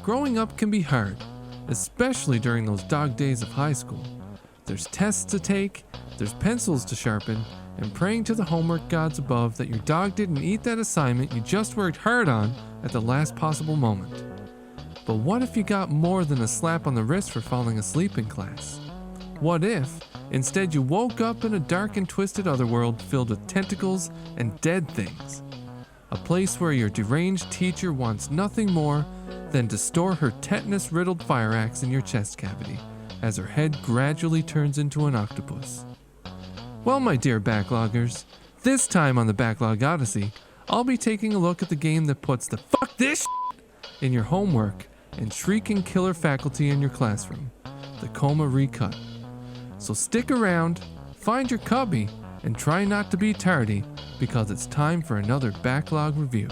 Growing up can be hard, especially during those dog days of high school. There's tests to take, there's pencils to sharpen, and praying to the homework gods above that your dog didn't eat that assignment you just worked hard on at the last possible moment. But what if you got more than a slap on the wrist for falling asleep in class? What if, instead, you woke up in a dark and twisted otherworld filled with tentacles and dead things? A place where your deranged teacher wants nothing more than to store her tetanus riddled fire axe in your chest cavity as her head gradually turns into an octopus. Well, my dear backloggers, this time on the Backlog Odyssey, I'll be taking a look at the game that puts the fuck this shit in your homework and shrieking killer faculty in your classroom, the Coma Recut. So stick around, find your cubby, and try not to be tardy, because it's time for another backlog review.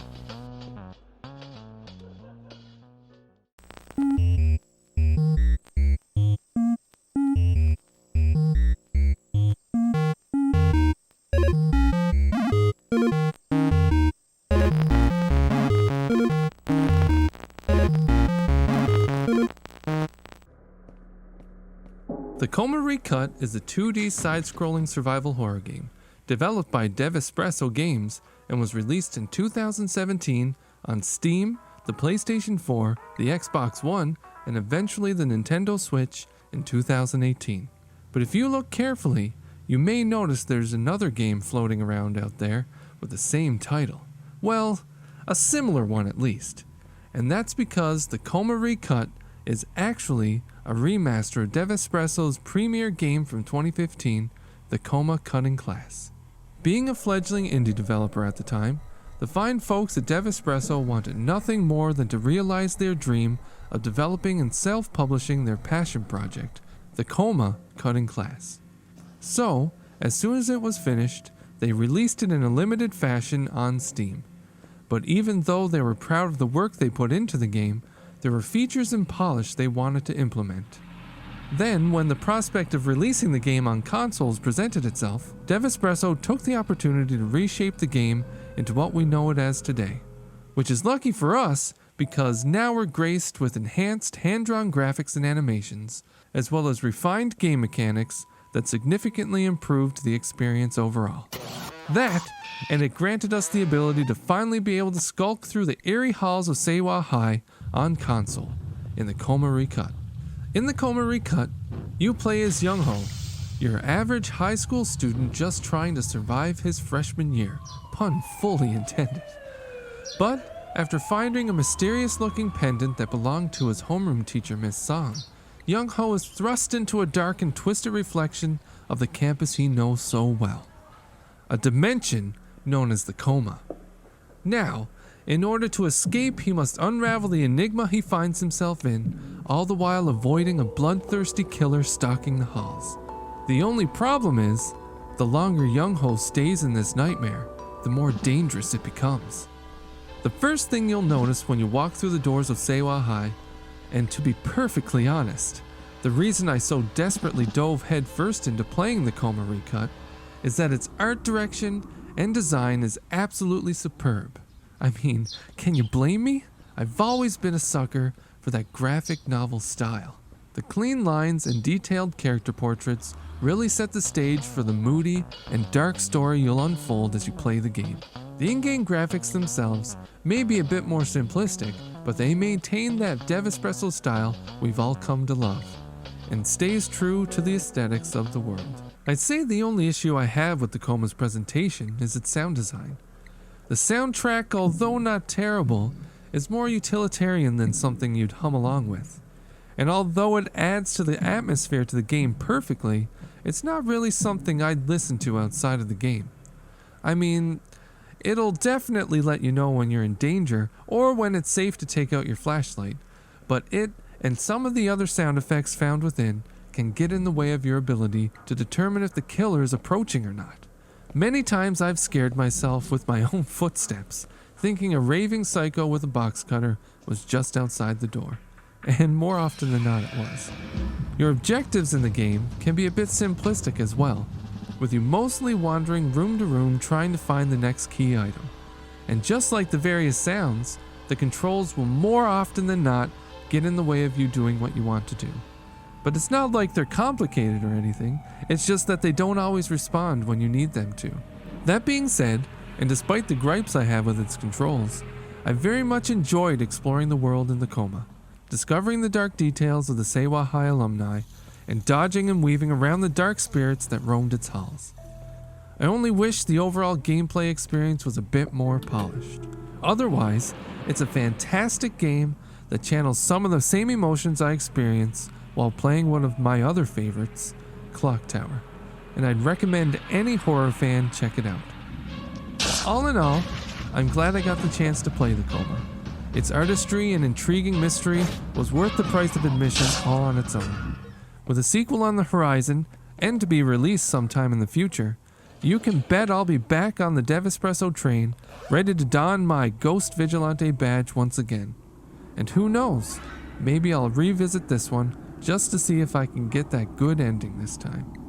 The Coma Recut is a 2D side-scrolling survival horror game developed by Espresso Games and was released in 2017 on Steam, the PlayStation 4, the Xbox One, and eventually the Nintendo Switch in 2018. But if you look carefully, you may notice there's another game floating around out there with the same title. Well, a similar one at least. And that's because the Coma Recut is actually a remaster of Espresso's premier game from 2015, the Coma Cutting Class. Being a fledgling indie developer at the time, the fine folks at Espresso wanted nothing more than to realize their dream of developing and self-publishing their passion project, the Coma Cutting Class. So, as soon as it was finished, they released it in a limited fashion on Steam. But even though they were proud of the work they put into the game, there were features and polish they wanted to implement. Then, when the prospect of releasing the game on consoles presented itself, Espresso took the opportunity to reshape the game into what we know it as today. Which is lucky for us, because now we're graced with enhanced hand-drawn graphics and animations, as well as refined game mechanics that significantly improved the experience overall. That, and it granted us the ability to finally be able to skulk through the eerie halls of Seiwa High on console, in the Coma Recut. In the Coma Recut, you play as Young-ho, your average high school student just trying to survive his freshman year, pun fully intended. But, after finding a mysterious-looking pendant that belonged to his homeroom teacher, Miss Song, Young-ho is thrust into a dark and twisted reflection of the campus he knows so well. A dimension known as the Coma. Now, in order to escape, he must unravel the enigma he finds himself in, all the while avoiding a bloodthirsty killer stalking the halls. The only problem is, the longer Young-ho stays in this nightmare, the more dangerous it becomes. The first thing you'll notice when you walk through the doors of Seiwa High, and to be perfectly honest, the reason I so desperately dove headfirst into playing the Coma Recut, is that its art direction and design is absolutely superb. I mean, can you blame me? I've always been a sucker for that graphic novel style. The clean lines and detailed character portraits really set the stage for the moody and dark story you'll unfold as you play the game. The in-game graphics themselves may be a bit more simplistic, but they maintain that Espresso style we've all come to love, and stays true to the aesthetics of the world. I'd say the only issue I have with the Coma's presentation is its sound design. The soundtrack, although not terrible, is more utilitarian than something you'd hum along with. And although it adds to the atmosphere to the game perfectly, it's not really something I'd listen to outside of the game. I mean, it'll definitely let you know when you're in danger or when it's safe to take out your flashlight, but it and some of the other sound effects found within can get in the way of your ability to determine if the killer is approaching or not. Many times I've scared myself with my own footsteps, thinking a raving psycho with a box cutter was just outside the door. And more often than not it was. Your objectives in the game can be a bit simplistic as well, with you mostly wandering room to room trying to find the next key item. And just like the various sounds, the controls will more often than not get in the way of you doing what you want to do. But it's not like they're complicated or anything, it's just that they don't always respond when you need them to. That being said, and despite the gripes I have with its controls, I very much enjoyed exploring the world in the Coma, discovering the dark details of the Sewa High alumni, and dodging and weaving around the dark spirits that roamed its halls. I only wish the overall gameplay experience was a bit more polished. Otherwise, it's a fantastic game that channels some of the same emotions I experience while playing one of my other favorites, Clock Tower, and I'd recommend any horror fan check it out. All in all, I'm glad I got the chance to play the Coma. Its artistry and intriguing mystery was worth the price of admission all on its own. With a sequel on the horizon, and to be released sometime in the future, you can bet I'll be back on the Devespresso train, ready to don my Ghost Vigilante badge once again. And who knows, maybe I'll revisit this one just to see if I can get that good ending this time.